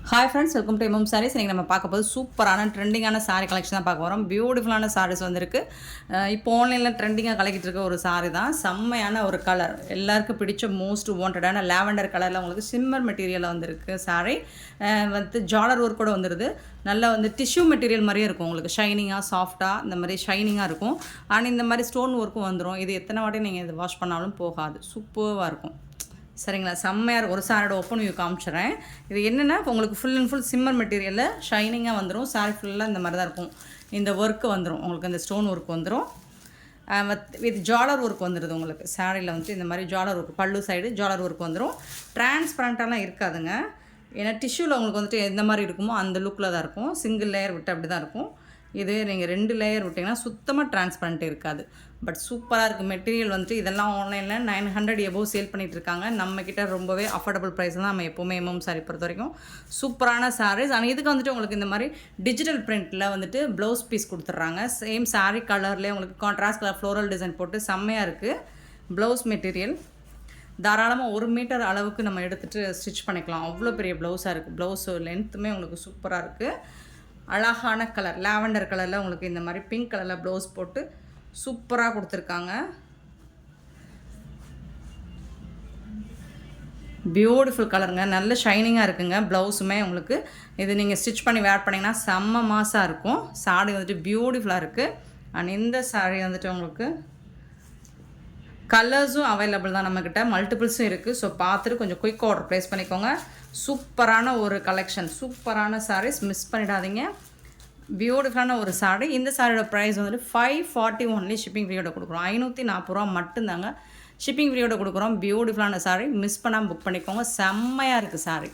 Hi friends, welcome to MM Sarees. இன்றைக்கி நம்ம பார்க்க போது சூப்பரான ட்ரெண்டிங்கான சாரீ கலெக்ஷன் தான் பார்க்க போகிறோம். பியூட்டிஃபுல்லான சாரீஸ் வந்திருக்கு. இப்போ ஆன்லைனில் ட்ரெண்டிங்காக கலக்கிட்டு இருக்க ஒரு சாரீ தான். செம்மையான ஒரு கலர், எல்லாருக்கும் பிடிச்ச மோஸ்ட் வாண்டடான லேவெண்டர் கலரில் உங்களுக்கு சிம்மர் மெட்டீரியலில் வந்திருக்கு சாரீ. ஜாலர் ஒர்க் கூட வந்துடுது. நல்லா டிஷ்யூ மெட்டீரியல் மாதிரியே இருக்கும் உங்களுக்கு, ஷைனிங்காக சாஃப்டாக இந்த மாதிரி ஷைனிங்காக இருக்கும். ஆனால் இந்த மாதிரி ஸ்டோன் ஒர்க்கும் வந்துடும். இது எத்தனை வாட்டி நீங்கள் இது வாஷ் பண்ணாலும் போகாது, சூப்பராக இருக்கும். சரிங்களா, செம்மையாக ஒரு சாரியோட ஓப்பன் வியூ காமிச்சிட்றேன். இது என்னென்னா உங்களுக்கு ஃபுல் அண்ட் ஃபுல் சிம்மர் மெட்டீரியலில் ஷைனிங்காக வந்துடும். சாரி ஃபுல்லாக இந்த மாதிரி தான் இருக்கும். இந்த ஒர்க்கு வந்துடும் உங்களுக்கு, இந்த ஸ்டோன் ஒர்க் வந்துடும். வித் ஜாலர் ஒர்க் வந்துடுது உங்களுக்கு. சாரியில் இந்த மாதிரி ஜாலர் ஒர்க், பல்லு சைடு ஜாலர் ஒர்க் வந்துடும். டிரான்ஸ்பரண்ட்டாலாம் இருக்காதுங்க. ஏன்னா டிஷ்யூவில் உங்களுக்கு எந்த மாதிரி இருக்குமோ அந்த லுக்கில் தான் இருக்கும். சிங்கிள் லேயர் விட்டு அப்படி தான் இருக்கும். இது நீங்கள் 2 லேயர் விட்டிங்கன்னா சுத்தமாக டிரான்ஸ்பரண்ட் இருக்காது. பட் சூப்பராக இருக்குது மெட்டீரியல். இதெல்லாம் ஆன்லைனில் 900 எபோவ் சேல் பண்ணிகிட்டு இருக்காங்க. நம்மக்கிட்ட ரொம்பவே அஃபோர்டபுள் ப்ரைஸ் தான் நம்ம எப்போவுமே எம்எம் சாரி பொறுத்த வரைக்கும் சூப்பரான சாரீஸ். ஆனால் இதுக்கு உங்களுக்கு இந்த மாதிரி டிஜிட்டல் பிரிண்ட்டில் ப்ளவுஸ் பீஸ் கொடுத்துட்றாங்க. சேம் சாரீ கலர்லேயே உங்களுக்கு கான்ட்ராஸ்ட் கலர் ஃப்ளோரல் டிசைன் போட்டு செம்மையாக இருக்குது. ப்ளவுஸ் மெட்டீரியல் தாராளமாக 1 மீட்டர் அளவுக்கு நம்ம எடுத்துகிட்டு ஸ்டிச் பண்ணிக்கலாம். அவ்வளோ பெரிய ப்ளவுஸாக இருக்குது. ப்ளவுஸு லென்த்துமே உங்களுக்கு சூப்பராக இருக்குது. அழகான கலர் லாவெண்டர் கலரில் உங்களுக்கு இந்த மாதிரி பிங்க் கலரில் ப்ளவுஸ் போட்டு சூப்பராக கொடுத்துருக்காங்க. பியூட்டிஃபுல் கலருங்க, நல்ல ஷைனிங்காக இருக்குங்க. ப்ளவுஸுமே உங்களுக்கு இது நீங்கள் ஸ்டிச் பண்ணி வேர் பண்ணிங்கன்னா செம்ம மாசாக இருக்கும். சாரி பியூட்டிஃபுல்லாக இருக்குது. அண்ட் இந்த சாரி உங்களுக்கு கலர்ஸும் அவைலபிள் தான் நம்மக்கிட்ட, மல்டிபிள்ஸும் இருக்குது. ஸோ பார்த்துட்டு கொஞ்சம் குயிக் ஆர்டர் ப்ளேஸ் பண்ணிக்கோங்க. சூப்பரான ஒரு கலெக்ஷன், சூப்பரான சாரீஸ், மிஸ் பண்ணிடாதீங்க. பியூட்டிஃபுல்லான ஒரு சாரீ. இந்த சாரியோட ப்ரைஸ் 540 ஒன்லி. ஷிப்பிங் ஃப்ரீயோட கொடுக்குறோம். 540 ரூபா மட்டும்தாங்க ஷிப்பிங் ஃப்ரீயோட கொடுக்குறோம். பியூட்டிஃபுல்லான சாரீ, மிஸ் பண்ணாமல் புக் பண்ணிக்கோங்க. செம்மையாக இருக்குது சாரீ.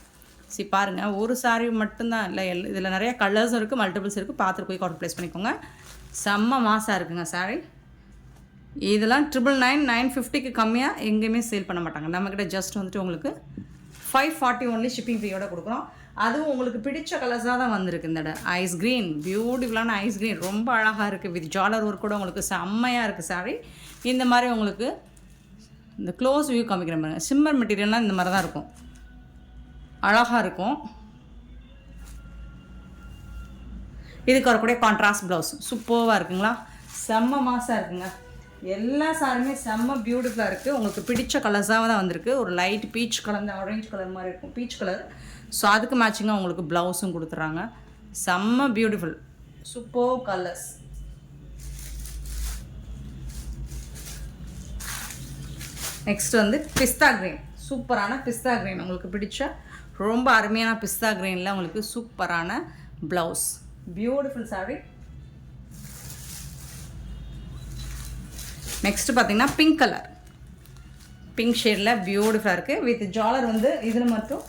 பாருங்கள், ஒரு சாரீ மட்டும்தான் இல்லை, இதில் நிறைய கலர்ஸும் இருக்குது, மல்டிபிள்ஸ் இருக்குது. பார்த்துட்டு குயிக் ஆர்டர் ப்ளேஸ் பண்ணிக்கோங்க. செம்ம மாசாக இருக்குங்க சாரீ. இதெல்லாம் 999 950க்கு கம்மியாக எங்கேயுமே சேல் பண்ண மாட்டாங்க. நம்மக்கிட்ட ஜஸ்ட் உங்களுக்கு 540 ஒன்லி ஷிப்பிங் ஃப்ரீயோட கொடுக்குறோம். அதுவும் உங்களுக்கு பிடிச்ச கலர்ஸாக தான் வந்திருக்கு. இந்த ஐஸ் க்ரீன், பியூட்டிஃபுல்லான ஐஸ் க்ரீன், ரொம்ப அழகாக இருக்குது. வித் ஜாலர் ஒர்க் கூட உங்களுக்கு செம்மையாக இருக்குது சாரி. இந்த மாதிரி உங்களுக்கு இந்த க்ளோஸ் வியூ காமிக்கிற மாதிரி சிம்மர் மெட்டீரியல்னால் இந்த மாதிரி தான் இருக்கும், அழகாக இருக்கும். இதுக்கு வரக்கூடிய கான்ட்ராஸ்ட் ப்ளவுஸ் சூப்பராக இருக்குங்களா, செம்ம மாசாக இருக்குங்க. எல்லா சாரியுமே செம்ம பியூட்டிஃபுல்லாக இருக்குது. உங்களுக்கு பிடிச்ச கலர்ஸாக தான் வந்திருக்கு. ஒரு லைட் பீச் கலர், இந்த ஆரஞ்சு கலர் மாதிரி இருக்கும், பீச் கலர். ஸோ அதுக்கு மேட்சிங்காக உங்களுக்கு ப்ளவுஸும் கொடுத்துட்றாங்க. செம்ம பியூட்டிஃபுல், சூப்பர் கலர்ஸ். நெக்ஸ்ட் பிஸ்தா க்ரீன், சூப்பரான பிஸ்தா க்ரீன். உங்களுக்கு பிடிச்ச ரொம்ப அருமையான பிஸ்தா க்ரீனில் உங்களுக்கு சூப்பரான ப்ளவுஸ், பியூட்டிஃபுல் சாரி. நெக்ஸ்ட்டு பார்த்தீங்கன்னா பிங்க் கலர், பிங்க் ஷேடில் பியூட்டிஃபுல்லாக இருக்குது. வித் ஜாலர் இதில் மட்டும்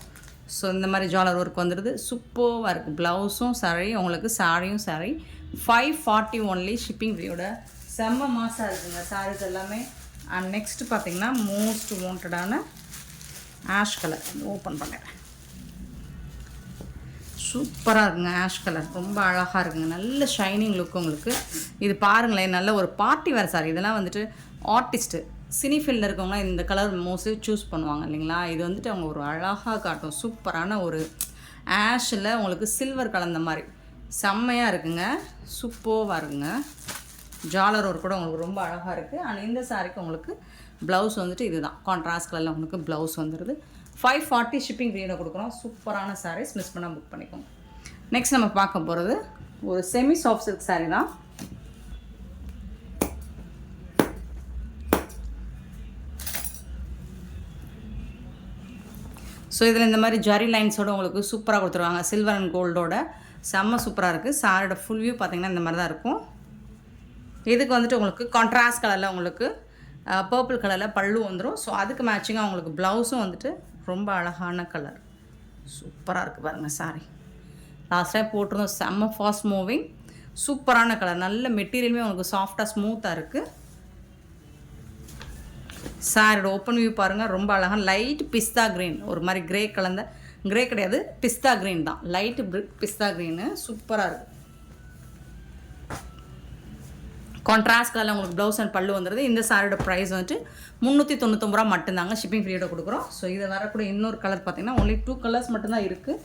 ஸோ இந்த மாதிரி ஜாலர் ஒர்க் வந்துடுது. சூப்பராக இருக்குது. ப்ளவுஸும் சாரி உங்களுக்கு, சாரியும் சாரி. 540 only shipping ஃப்ரீயோட. செம்ம மாசாக இருக்குங்க சாரீஸ் எல்லாமே. அண்ட் நெக்ஸ்ட்டு பார்த்தீங்கன்னா மோஸ்ட் வாண்டடான ஆஷ் கலர் ஓப்பன் பண்ணிடுறேன். சூப்பராக இருக்குங்க ஆஷ் கலர், ரொம்ப அழகாக இருக்குங்க. நல்ல ஷைனிங் லுக் உங்களுக்கு. இது பாருங்களேன், நல்ல ஒரு பார்ட்டி வேர் சாரி. இதெல்லாம் ஆர்டிஸ்ட்டு சினி ஃபீல்டில் இருக்கவங்க இந்த கலர் மோஸ்ட்லி சூஸ் பண்ணுவாங்க இல்லைங்களா. இது அவங்க ஒரு அழகாக காட்டும். சூப்பரான ஒரு ஆஷில் உங்களுக்கு சில்வர் கலந்த மாதிரி செம்மையாக இருக்குங்க, சூப்பராக இருக்குங்க. ஜாலர் ஒர்க் கூட உங்களுக்கு ரொம்ப அழகாக இருக்குது. அண்ட் இந்த சாரிக்கு உங்களுக்கு ப்ளவுஸ் இதுதான் கான்ட்ராஸ்ட் கலரில் உங்களுக்கு ப்ளவுஸ் வந்துடுது. 540 ஷிப்பிங் ஃப்ரீயோட கொடுக்குறோம். சூப்பரான சாரீஸ், மிஸ் பண்ணால் புக் பண்ணிக்கோங்க. நெக்ஸ்ட் நம்ம பார்க்க போகிறது ஒரு செமி சாஃப்ட் சில்க் சாரீ தான். ஸோ இதில் இந்த மாதிரி ஜரி லைன்ஸோடு உங்களுக்கு சூப்பராக கொடுத்துருவாங்க, சில்வர் அண்ட் கோல்டோட. செம்ம சூப்பராக இருக்குது. சாரியோட ஃபுல் வியூ பார்த்திங்கன்னா இந்த மாதிரி தான் இருக்கும். இதுக்கு உங்களுக்கு கான்ட்ராஸ்ட் கலரில் உங்களுக்கு பர்பிள் கலரில் பல்லு வந்துடும். ஸோ அதுக்கு மேட்சிங்காக உங்களுக்கு ப்ளவுஸும் ரொம்ப அழகான கலர், சூப்பராக இருக்குது பாருங்கள் சாரி. லாஸ்ட் டைம் போட்டிருந்தோம், செம்ம ஃபாஸ்ட் மூவிங், சூப்பரான கலர். நல்ல மெட்டீரியலுமே உங்களுக்கு சாஃப்டாக ஸ்மூத்தாக இருக்குது. சாரியோட ஓப்பன் வியூ பாருங்கள், ரொம்ப அழகாக லைட் பிஸ்தா க்ரீன், ஒரு மாதிரி கிரே கலந்த, கிரே கிடையாது பிஸ்தா க்ரீன் தான், லைட்டு பிஸ்தா க்ரீனு, சூப்பராக இருக்குது. கான்ட்ராஸ்ட் கலரில் உங்களுக்கு ப்ளவுஸ் அண்ட் பல்லு வந்துடுது. இந்த சாரியோட ப்ரைஸ் 399 ரூபா மட்டும்தாங்க ஷிப்பிங் ஃப்ரீயோட கொடுக்குறோம். ஸோ இதை வரக்கூடிய இன்னொரு கலர் பார்த்திங்கன்னா ஒன்லி 2 கலர்ஸ் மட்டும்தான் இருக்குது.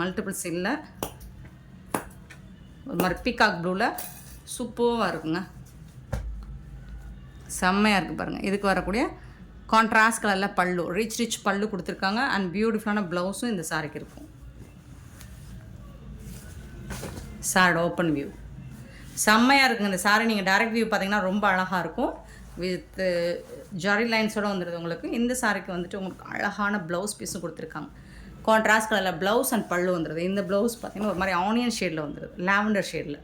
மல்டிபிள்ஸ் இல்லை, ஒரு மாதிரி பீகாக் ப்ளூவில் சூப்பராக இருக்குங்க. செம்மையாக இருக்குது பாருங்கள். இதுக்கு வரக்கூடிய கான்ட்ராஸ்ட் கலரில் பல்லு, ரிச் பல்லு கொடுத்துருக்காங்க. அண்ட் பியூட்டிஃபுல்லான ப்ளவுஸும் இந்த சாரிக்கு இருக்கும். சாரோட ஓப்பன் வியூ செம்மையாக இருக்குங்க. இந்த சாரி நீங்கள் டைரக்ட் வியூ பார்த்தீங்கன்னா ரொம்ப அழகாக இருக்கும். வித் ஜரி லைன்ஸோடு வந்துடுது உங்களுக்கு. இந்த சாரிக்கு வந்துட்டு உங்களுக்கு அழகான ப்ளவுஸ் பீஸும் கொடுத்துருக்காங்க. கான்ட்ராஸ்ட் கலரில் ப்ளவுஸ் அண்ட் பல்லு வந்துடுது. இந்த ப்ளவுஸ் பார்த்திங்கன்னா ஒரு மாதிரி ஆனியன் ஷேடில் வந்துடுது, லாவெண்டர் ஷேடில்.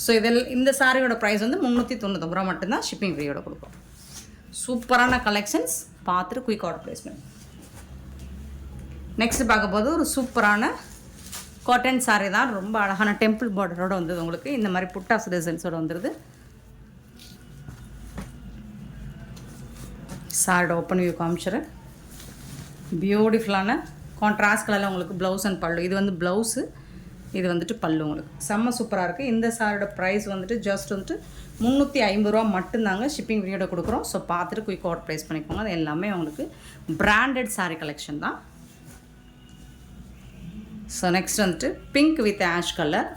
ஸோ இந்த சாரியோட ப்ரைஸ் வந்து 399 ரூபா மட்டும்தான். ஷிப்பிங் ஃப்ரீயோட கொடுக்கும். சூப்பரான கலெக்ஷன்ஸ், பார்த்துட்டு குயிக் ஆர்டர் ப்ளேஸ் பண்ணி. நெக்ஸ்ட் பார்க்க போது ஒரு சூப்பரான காட்டன் சாரீ தான். ரொம்ப அழகான டெம்பிள் பார்டரோடு வந்தது உங்களுக்கு. இந்த மாதிரி புட்டாஸ் டிசைன்ஸோடு வந்துடுது. சாரோட ஓப்பன் வியூ காமிச்சிடுறேன். பியூட்டிஃபுல்லான கான்ட்ராஸ்ட் கலரில் உங்களுக்கு ப்ளவுஸ் அண்ட் பல்லு. இது வந்து ப்ளவுஸு, இது வந்துட்டு பல்லு உங்களுக்கு. செம்ம சூப்பராக இருக்குது. இந்த சாரோட ப்ரைஸ் வந்துட்டு ஜஸ்ட் வந்துட்டு 350 ரூபா மட்டும்தாங்க. ஷிப்பிங் ஃப்ரீயோட கொடுக்குறோம். ஸோ பார்த்துட்டு குயிக் ஆர்டர் ப்ளேஸ் பண்ணிக்கோங்க. அது எல்லாமே உங்களுக்கு பிராண்டட் சாரீ கலெக்ஷன் தான். ஸோ நெக்ஸ்ட் வந்துட்டு pink with ash colour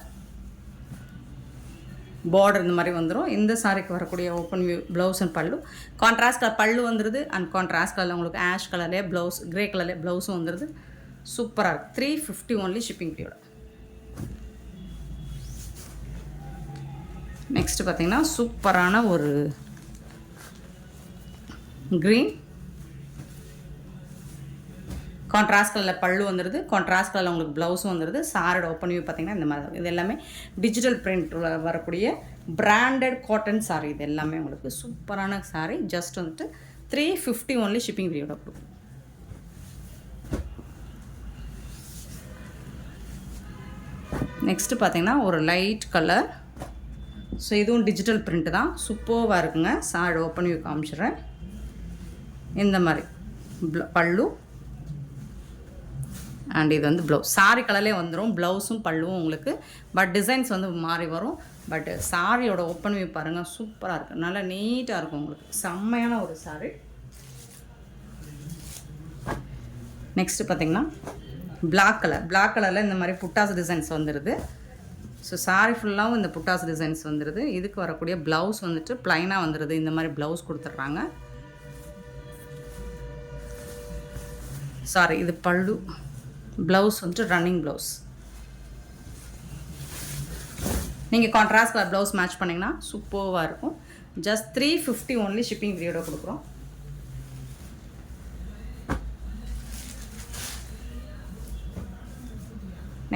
border இந்த மாதிரி வந்துடும். இந்த சாரிக்கு வரக்கூடிய ஓப்பன் வியூ ப்ளவுஸ் அண்ட் பல்லு. கான்ட்ராஸ்ட் கலர் பல்லு வந்துடுது. அண்ட் கான்ட்ராஸ்ட் கலரில் உங்களுக்கு ஆஷ் கலர்லேயே ப்ளவுஸ், க்ரே கலர்லேயே ப்ளவுஸும் வந்துடுது. சூப்பராக இருக்குது. 350 ஒன்லி ஷிப்பிங் ஃப்ரீயோட. நெக்ஸ்ட்டு பார்த்திங்கன்னா சூப்பரான ஒரு க்ரீன் கான்ட்ராஸ்ட் கலரில் பல்லு வந்துடுது. கான்ட்ராஸ்ட் கலரில் உங்களுக்கு ப்ளவுஸும் வந்துடுது. சாரோட ஓப்பன் வியூ பார்த்திங்கன்னா இந்த மாதிரி. இது எல்லாமே டிஜிட்டல் பிரிண்ட் வரக்கூடிய பிராண்டட் காட்டன் சாரீ. இது எல்லாமே உங்களுக்கு சூப்பரான சாரீ. ஜஸ்ட் வந்துட்டு 350 ஒன்லி ஷிப்பிங் ஃப்ரீயோட கொடுக்கும். நெக்ஸ்ட்டு பார்த்திங்கன்னா ஒரு லைட் கலர். ஸோ இதுவும் டிஜிட்டல் பிரிண்ட் தான். சூப்பராக இருக்குங்க. சாரோட ஓப்பன் வியூ காமிச்சிடுறேன். இந்த மாதிரி பல்லு அண்ட் இது வந்து ப்ளவுஸ். சாரி கலர்லேயே வந்துடும் ப்ளவுஸும் பல்லுவும் உங்களுக்கு. பட் டிசைன்ஸ் வந்து மாறி வரும். பட் சாரியோட ஓப்பன் வியூ பாருங்கள், சூப்பராக இருக்குது. நல்லா நீட்டாக இருக்கும் உங்களுக்கு. செம்மையான ஒரு சாரி. நெக்ஸ்ட்டு பார்த்திங்கன்னா பிளாக் கலரில் இந்த மாதிரி புட்டாஸ் டிசைன்ஸ் வந்துடுது. ஸோ சாரி ஃபுல்லாகவும் இந்த புட்டாஸ் டிசைன்ஸ் வந்துடுது. இதுக்கு வரக்கூடிய ப்ளவுஸ் வந்துட்டு ப்ளைனாக வந்துடுது. இந்த மாதிரி ப்ளவுஸ் கொடுத்துட்றாங்க. சாரி, இது பல்லு. ப்ளவுஸ் வந்துட்டு ரன்னிங் ப்ளவுஸ். நீங்கள் கான்ட்ராஸ்ட் கலர் ப்ளவுஸ் மேட்ச் பண்ணிங்கன்னா சூப்பராக இருக்கும். ஜஸ்ட் 350 ஒன்லி ஷிப்பிங் ஃப்ரீயோட கொடுக்குறோம்.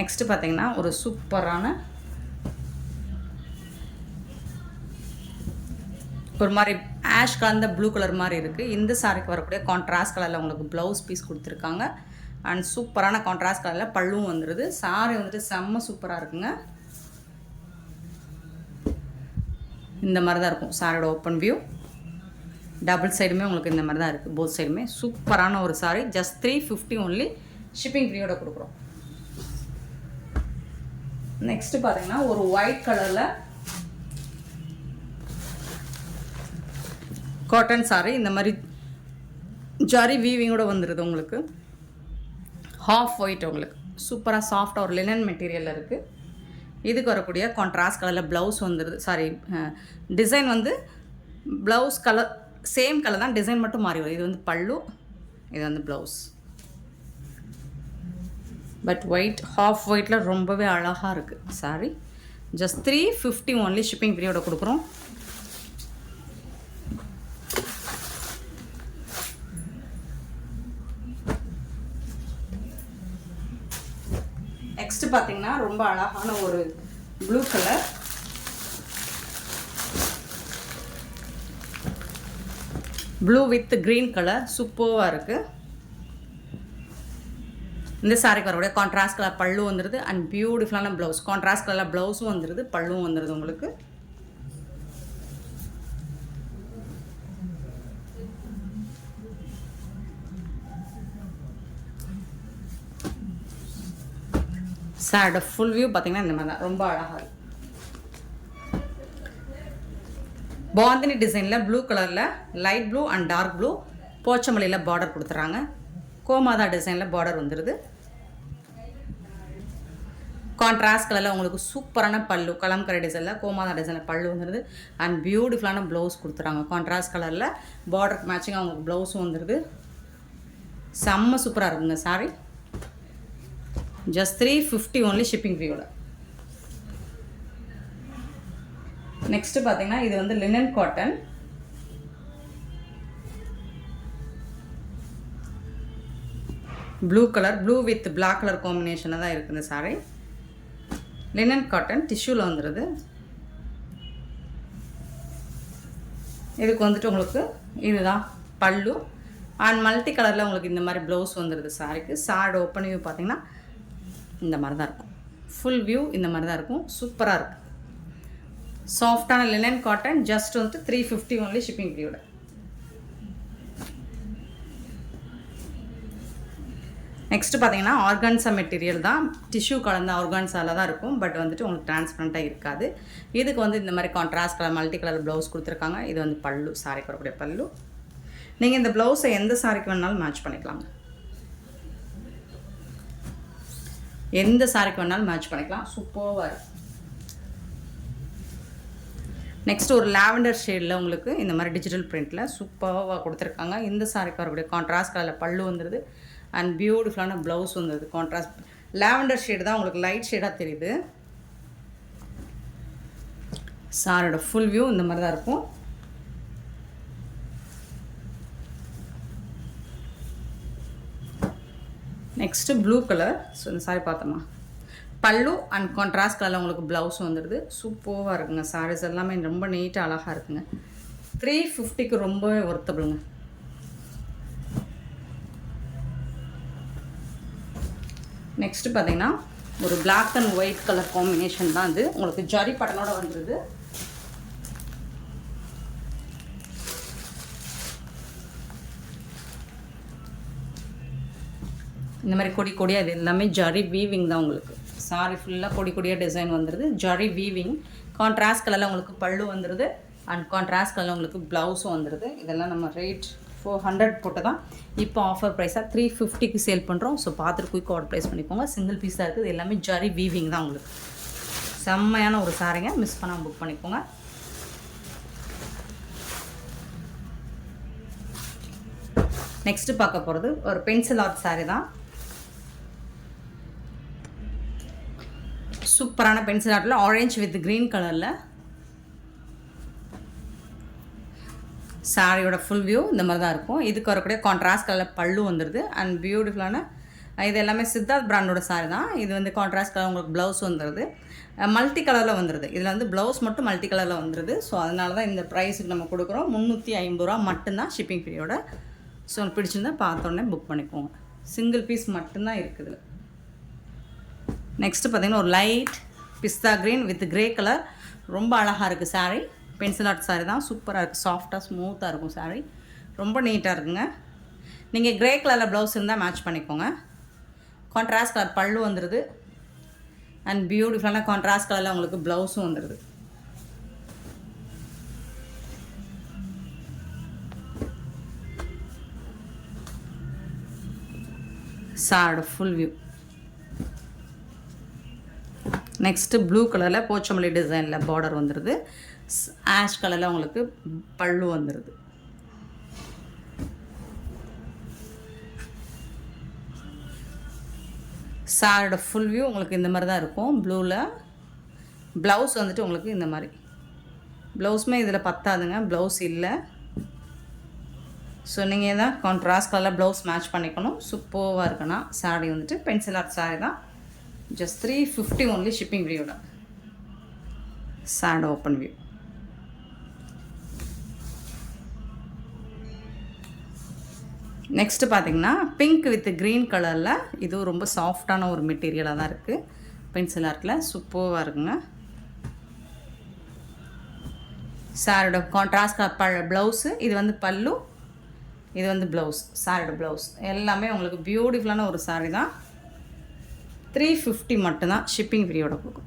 நெக்ஸ்ட்டு பார்த்தீங்கன்னா ஒரு சூப்பரான ஒரு மாதிரி ஆஷ் கலந்த ப்ளூ கலர் மாதிரி இருக்குது. இந்த சாரிக்கு வரக்கூடிய கான்ட்ராஸ்ட் கலரில் உங்களுக்கு ப்ளவுஸ் பீஸ் கொடுத்துருக்காங்க. அண்ட் சூப்பரான கான்ட்ராஸ்ட் கலரில் பல்லுவும் வந்துடுது. சாரி வந்துட்டு செம்ம சூப்பராக இருக்குங்க. இந்த மாதிரி தான் இருக்கும் சாரியோட ஓப்பன் வியூ. டபுள் சைடுமே உங்களுக்கு இந்த மாதிரி தான் இருக்குது. போத் சைடுமே சூப்பரான ஒரு சாரி. ஜஸ்ட் 350 ஒன்லி ஷிப்பிங் ஃப்ரீயோட கொடுக்குறோம். நெக்ஸ்ட்டு பார்த்தீங்கன்னா ஒரு ஒயிட் கலரில் காட்டன் சாரி. இந்த மாதிரி ஜரி வீவிங்கோட வந்துடுது உங்களுக்கு. ஹாஃப் ஒயிட் உங்களுக்கு சூப்பராக சாஃப்டாக ஒரு லினன் மெட்டீரியலில் இருக்குது. இதுக்கு வரக்கூடிய கான்ட்ராஸ்ட் கலரில் ப்ளவுஸ் வந்துடுது. சாரி, டிசைன் வந்து ப்ளவுஸ் கலர் சேம் கலர் தான், டிசைன் மட்டும் மாறி வரும். இது வந்து பல்லு, இது வந்து ப்ளவுஸ். பட் ஒயிட், ஹாஃப் ஒயிட்டில் ரொம்பவே அழகாக இருக்குது சாரி. ஜஸ்ட் 350 ஒன்லி ஷிப்பிங் ஃப்ரீயோட கொடுக்குறோம். நெக்ஸ்ட்டு பார்த்தீங்கன்னா ரொம்ப அழகான ஒரு blue colour. Blue with green colour சூப்பராக இருக்குது. இந்த சாரிக்கு வரக்கூடிய கான்ட்ராஸ்ட் கலர் பல்லு வந்துடுது. அண்ட் பியூட்டிஃபுல்லான ப்ளவுஸ். கான்ட்ராஸ்ட் கலரில் ப்ளவுஸும் வந்துடுது, பல்லுவும் வந்துடுது உங்களுக்கு. சாரோட ஃபுல் வியூ பார்த்தீங்கன்னா இந்த மாதிரி தான். ரொம்ப அழகாக இருக்குது. பாந்தினி டிசைனில் ப்ளூ கலரில் light blue and dark blue போச்சமல்லியில் பார்டர் கொடுத்துட்றாங்க. கோமாதா டிசைனில் பார்டர் வந்துடுது. கான்ட்ராஸ்ட் கலரில் உங்களுக்கு சூப்பரான பல்லு, கலம்கரை டிசைனில் கோமாதா டிசைனில் பல்லு வந்துடுது. அண்ட் பியூட்டிஃபுல்லான ப்ளவுஸ் கொடுத்துறாங்க கான்ட்ராஸ்ட் கலரில். பார்டருக்கு மேட்சிங்காக உங்களுக்கு ப்ளவுஸும் வந்துடுது. செம்ம சூப்பராக இருக்குங்க சாரி. ஜஸ்ட் 350 ஒன்லி ஷிப்பிங் ஃப்ரீயோட. நெக்ஸ்ட்டு பார்த்தீங்கன்னா இது வந்து linen cotton. Blue colour, blue with black colour காம்பினேஷனில் தான் இருக்குது இந்த சாரி. லினன் காட்டன் டிஷ்யூவில் வந்துடுது. இதுக்கு வந்துட்டு உங்களுக்கு இதுதான் பல்லு. அண்ட் மல்டி கலரில் உங்களுக்கு இந்த மாதிரி ப்ளவுஸ் வந்துடுது சாரிக்கு. சாரி ஓப்பன் வியூ பார்த்தீங்கன்னா இந்த மாதிரி தான் இருக்கும். ஃபுல் வியூ இந்த மாதிரி தான் இருக்கும். சூப்பராக இருக்குது. சாஃப்டான லினன் காட்டன். ஜஸ்ட் வந்துட்டு 350 ஒன்லி ஷிப்பிங் ஃப்ரீயோட. நெக்ஸ்ட்டு பார்த்தீங்கன்னா ஆர்கான்ஸா மெட்டீரியல் தான். டிஷ்யூ கலந்த ஆர்கான்ஸாவில் தான் இருக்கும். பட் வந்துட்டு உங்களுக்கு டிரான்ஸ்பரண்ட்டாக இருக்காது. இதுக்கு வந்து இந்த மாதிரி contrast colour multi colour blouse கொடுத்துருக்காங்க. இது வந்து பல்லு, சாரிக்கு வரக்கூடிய பல்லு. நீங்கள் இந்த ப்ளவுஸை எந்த சாரிக்கு வேணாலும் மேட்ச் பண்ணிக்கலாங்க. எந்த சாரிக்கு வேணாலும் மேட்ச் பண்ணிக்கலாம். சூப்பராக இருக்கும். நெக்ஸ்ட் ஒரு லாவெண்டர் ஷேடில் உங்களுக்கு இந்த மாதிரி டிஜிட்டல் பிரிண்டில் சூப்பராக கொடுத்துருக்காங்க. இந்த சாரிக்கு வரக்கூடிய கான்ட்ராஸ்ட் கலரில் பல்லு வந்துடுது. அண்ட் பியூட்டிஃபுல்லான ப்ளவுஸ் வந்துடுது. கான்ட்ராஸ்ட் லாவெண்டர் ஷேடு தான் உங்களுக்கு லைட் ஷேடாக தெரியுது. சாரியோட ஃபுல் வியூ இந்த மாதிரி தான் இருக்கும். Next blue colour. ஸோ இந்த சாரி பார்த்தோமா, பல்லு அண்ட் கான்ட்ராஸ்ட் கலரில் உங்களுக்கு ப்ளவுஸ் வந்துடுது. சூப்பராக இருக்குங்க. சாரீஸ் எல்லாமே ரொம்ப நீட்டாக அழகாக இருக்குங்க. 350க்கு ரொம்பவே ஒர்த்தபிளுங்க. நெக்ஸ்ட்டு பார்த்தீங்கன்னா ஒரு black and white colour combination தான் இது. உங்களுக்கு ஜரி பட்டனோட வந்துடுது. இந்த மாதிரி கொடி கொடியாக இது எல்லாமே ஜரி வீவிங் தான் உங்களுக்கு. சாரி ஃபுல்லாக கொடி கொடியாக டிசைன் வந்துடுது. ஜரி வீவிங். கான்ட்ராஸ்ட் கலரில் உங்களுக்கு பல்லு வந்துடுது. அண்ட் கான்ட்ராஸ்ட் கலரில் உங்களுக்கு ப்ளவுஸும் வந்துடுது. இதெல்லாம் நம்ம ரேட் 400 போட்டு தான் இப்போ ஆஃபர் ப்ரைஸாக 350க்கு சேல் பண்ணுறோம். ஸோ பார்த்துட்டு குயிக் ஆர்டர் ப்ரைஸ் பண்ணிக்கோங்க. சிங்கிள் பீஸாக இருக்குது. இது எல்லாமே ஜரி வீவிங் தான் உங்களுக்கு. செம்மையான ஒரு சாரிங்க. மிஸ் பண்ணாமல் புக் பண்ணிக்கோங்க. நெக்ஸ்ட்டு பார்க்க போகிறது ஒரு பென்சில் ஆர்ட் சாரி தான். சூப்பரான பென்சில் ஆர்ட்டில் ஆரஞ்ச் வித் க்ரீன் கலரில் சாரியோட ஃபுல் வியூ இந்த மாதிரி தான் இருக்கும். இதுக்கு வரக்கூடிய கான்ட்ராஸ்ட் கலரில் பல்லு வந்துடுது. அண்ட் பியூட்டிஃபுல்லான இது எல்லாமே சித்தார்த் பிராண்டோட சாரி தான். இது வந்து கான்ட்ராஸ்ட் கலர் உங்களுக்கு ப்ளவுஸ் வந்துடுது. மல்டி கலரில் வந்துடுது. இதில் வந்து ப்ளவுஸ் மட்டும் மல்டி கலரில் வந்துடுது. ஸோ அதனால தான் இந்த ப்ரைஸுக்கு நம்ம கொடுக்குறோம். 350 ரூபா மட்டும்தான் ஷிப்பிங் ஃப்ரீயோட. ஸோ உங்களுக்கு பிடிச்சிருந்தா பார்த்தோன்னே புக் பண்ணிக்கோங்க. சிங்கிள் பீஸ் மட்டும்தான் இருக்குது. நெக்ஸ்ட்டு பார்த்திங்கன்னா ஒரு light pista green with grey colour. ரொம்ப அழகாக இருக்குது சாரீ. பென்சில் ஆர்ட் சாரீ தான். சூப்பராக இருக்குது. சாஃப்டாக ஸ்மூத்தாக இருக்கும் சாரீ. ரொம்ப நீட்டாக இருக்குங்க. நீங்கள் க்ரே கலரில் ப்ளவுஸ் இருந்தால் மேட்ச் பண்ணிக்கோங்க. கான்ட்ராஸ்ட் கலர் பல்லு வந்துடுது. அண்ட் பியூட்டிஃபுல்லான கான்ட்ராஸ்ட் கலரில் உங்களுக்கு ப்ளவுஸும் வந்துடுது. சாரோட ஃபுல் வியூ. நெக்ஸ்ட்டு ப்ளூ கலரில் போச்சமல்லி டிசைனில் பார்டர் வந்துடுது. ஆஷ் கலரில் உங்களுக்கு பல்லு வந்துடுது. சாரோட ஃபுல் வியூ உங்களுக்கு இந்த மாதிரி தான் இருக்கும். ப்ளூவில் ப்ளவுஸ் வந்துட்டு உங்களுக்கு இந்த மாதிரி. ப்ளவுஸுமே இதில் பத்தாதுங்க, ப்ளவுஸ் இல்லை. ஸோ நீங்கள் தான் கான்ட்ராஸ்ட் கலரில் ப்ளவுஸ் மேட்ச் பண்ணிக்கணும். சூப்பராக இருக்குன்னா சாரீ வந்துட்டு பென்சில் ஆர்ட் சாரீ தான். ஜஸ்ட் 350 ஒன்லி ஷிப்பிங் ஃப்ரீயோட. சாரோட ஓப்பன் வியூ. நெக்ஸ்ட்டு பார்த்தீங்கன்னா பிங்க் வித் க்ரீன் கலரில். இது ரொம்ப சாஃப்டான ஒரு மெட்டீரியலாக தான் இருக்குது. பென்சில் ஆர்ட்டில் சூப்பராக இருக்குங்க. சாரோட கான்ட்ராஸ்ட் ப்ளவுஸு. இது வந்து பல்லு, இது வந்து ப்ளவுஸ். சாரோட ப்ளவுஸ் எல்லாமே உங்களுக்கு பியூட்டிஃபுல்லான ஒரு சாரீ தான். 350 மட்டும்தான் ஷிப்பிங் ஃப்ரீயோட கொடுக்கும்.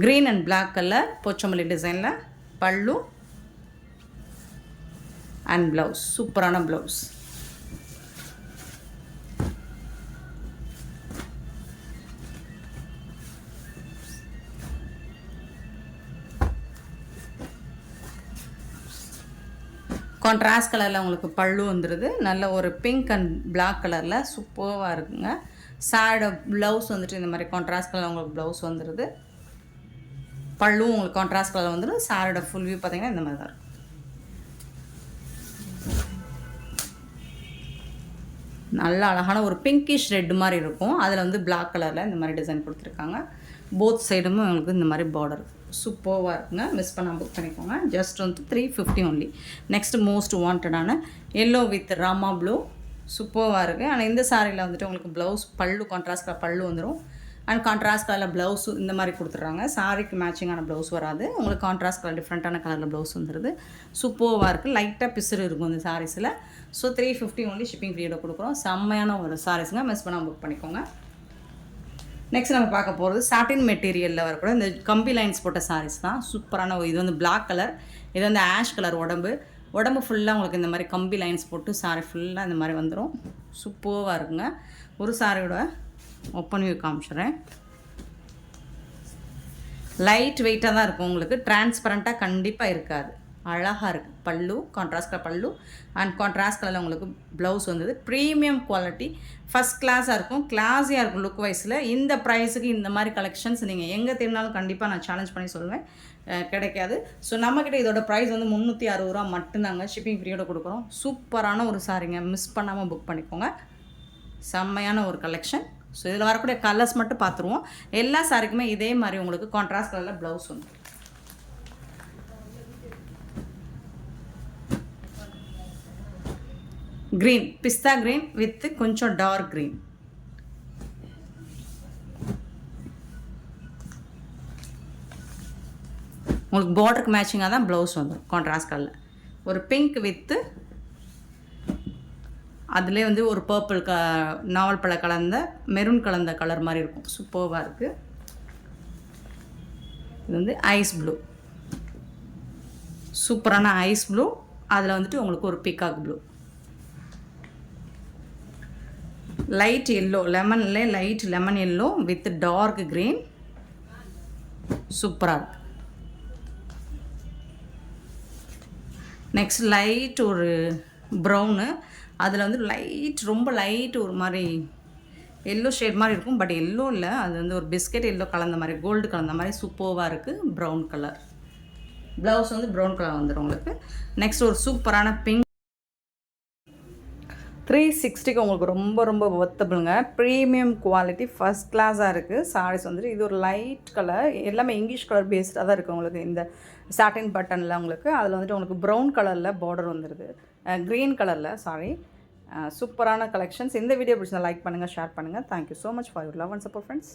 Green and black colour Pochampally டிசைனில் பல்லு. அண்ட் ப்ளவுஸ், சூப்பரான ப்ளவுஸ். கான்ட்ராஸ்ட் கலரில் உங்களுக்கு பல்லு வந்துடுது. நல்ல ஒரு பிங்க் அண்ட் பிளாக் கலரில் சூப்பராக இருக்குங்க. சாரோட ப்ளவுஸ் வந்துட்டு இந்த மாதிரி கான்ட்ராஸ்ட் கலரில் உங்களுக்கு ப்ளவுஸ் வந்துடுது. பல்லும் உங்களுக்கு கான்ட்ராஸ்ட் கலரில் வந்துடும். சாரோட ஃபுல் வியூ பார்த்திங்கன்னா இந்த மாதிரி தான் இருக்கும். நல்ல அழகான ஒரு பிங்கிஷ் ரெட் மாதிரி இருக்கும். அதில் வந்து பிளாக் கலரில் இந்த மாதிரி டிசைன் கொடுத்துருக்காங்க. போத் சைடுமே உங்களுக்கு இந்த மாதிரி பார்டர் சூப்பராக இருக்குங்க. மிஸ் பண்ணாமல் புக் பண்ணிக்கோங்க. ஜஸ்ட் வந்து 350 ஒன்லி. நெக்ஸ்ட் மோஸ்ட் வாண்டடான எல்லோ வித் ராமா ப்ளூ சூப்பராக இருக்குது. ஆனால் இந்த சாரியில் வந்துட்டு உங்களுக்கு ப்ளவுஸ் பல்லு கான்ட்ராஸ்ட் கலர் பல்லு வந்துடும். அண்ட் கான்ட்ராஸ்ட் கலரில் ப்ளவுஸு இந்த மாதிரி கொடுத்துட்றாங்க. சாரிக்கு மேட்சிங்கான ப்ளவுஸ் வராது. உங்களுக்கு கான்ட்ராஸ்ட் கலர் டிஃப்ரெண்ட்டான கலரில் ப்ளவுஸ் வந்துடுது. சூப்பராக இருக்குது. லைட்டாக பிசுறு இருக்கும் இந்த சாரீஸில். ஸோ 350 ஒன்லி ஷிப்பிங் ஃப்ரீயோட கொடுக்குறோம். செம்மையான ஒரு சாரீஸுங்க. மிஸ் பண்ணாமல் புக் பண்ணிக்கோங்க. நெக்ஸ்ட் நம்ம பார்க்க போகிறது சாட்டின் மெட்டீரியலில் வரக்கூட இந்த கம்பி லைன்ஸ் போட்ட சாரீஸ் தான். சூப்பரான இது வந்து பிளாக் கலர், இது வந்து ஆஷ் கலர். உடம்பு ஃபுல்லாக உங்களுக்கு இந்த மாதிரி கம்பி லைன்ஸ் போட்டு சாரி ஃபுல்லாக இந்த மாதிரி வந்துடும். சூப்பராக இருக்குங்க. ஒரு சாரியோட ஓப்பன் வியூ காமிச்சிடுறேன். லைட் வெயிட்டாக தான் இருக்கும். உங்களுக்கு டிரான்ஸ்பரண்ட்டாக கண்டிப்பாக இருக்காது. அழகாக இருக்குது. பல்லு கான்ட்ராஸ்ட் கலர் பல்லு அண்ட் கான்ட்ராஸ்ட் கலரில் உங்களுக்கு ப்ளவுஸ் வந்தது. ப்ரீமியம் குவாலிட்டி, ஃபஸ்ட் கிளாஸாக இருக்கும். கிளாஸியாக இருக்கும் லுக் வைஸில். இந்த ப்ரைஸுக்கு இந்த மாதிரி கலெக்ஷன்ஸ் நீங்கள் எங்கே தேடினாலும் கண்டிப்பாக நான் சேலஞ்ச் பண்ணி சொல்லுவேன், கிடைக்காது. ஸோ நம்மக்கிட்ட இதோட ப்ரைஸ் வந்து 360 ரூபா மட்டும்தாங்க. ஷிப்பிங் ஃப்ரீயோட கொடுக்குறோம். சூப்பரான ஒரு சாரிங்க. மிஸ் பண்ணாமல் புக் பண்ணிக்கோங்க. செம்மையான ஒரு கலெக்ஷன். ஸோ இதில் வரக்கூடிய கலர்ஸ் மட்டும் பார்த்துருவோம். எல்லா சாரிக்குமே இதே மாதிரி உங்களுக்கு கான்ட்ராஸ்ட் கலரில் ப்ளவுஸ் வந்து க்ரீன், பிஸ்தா க்ரீன் வித் கொஞ்சம் டார்க் க்ரீன். உங்களுக்கு பார்டருக்கு மேட்சிங்காக தான் ப்ளவுஸ் வந்துடும். கான்ட்ராஸ்ட் கலரில் ஒரு பிங்க் வித்து அதிலே வந்து ஒரு பர்பிள் நாவல் பழ கலந்த மெரூன் கலந்த கலர் மாதிரி இருக்கும். சூப்பராக இருக்குது. இது வந்து ஐஸ் ப்ளூ, சூப்பரான ஐஸ் ப்ளூ. அதில் வந்துட்டு உங்களுக்கு ஒரு பீகாக் ப்ளூ, லைட் எல்லோ, லெமன்லே light lemon yellow with dark green. சூப்பராக இருக்குது. நெக்ஸ்ட் லைட் ஒரு ப்ரௌனு, அதில் வந்து லைட் ரொம்ப லைட் ஒரு மாதிரி எல்லோ ஷேட் மாதிரி இருக்கும். பட் எல்லோ இல்லை, அது வந்து ஒரு பிஸ்கெட் எல்லோ கலந்த மாதிரி, கோல்டு கலந்த மாதிரி சூப்பராக இருக்குது. ப்ரௌன் கலர் ப்ளவுஸ் வந்து ப்ரௌன் கலர் வந்துடும் உங்களுக்கு. நெக்ஸ்ட் ஒரு சூப்பரான பிங்க் 360க்கு உங்களுக்கு ரொம்ப ரொம்ப ஒர்த்தபிளுங்க. ப்ரீமியம் குவாலிட்டி, ஃபஸ்ட் கிளாஸாக இருக்குது. சாரீஸ் வந்துட்டு இது ஒரு லைட் கலர், எல்லாமே இங்கிலீஷ் கலர் பேஸ்டாக தான் இருக்குது உங்களுக்கு. இந்த சாட்டின் பட்டனில் உங்களுக்கு அதில் வந்துட்டு உங்களுக்கு ப்ரௌன் கலரில் பார்டர் வந்துடுது, க்ரீன் கலரில். சாரி, சூப்பரான கலெக்ஷன்ஸ். இந்த வீடியோ பிடிச்சா லைக் பண்ணுங்கள், ஷேர் பண்ணுங்கள். Thank you so much for your love and support friends.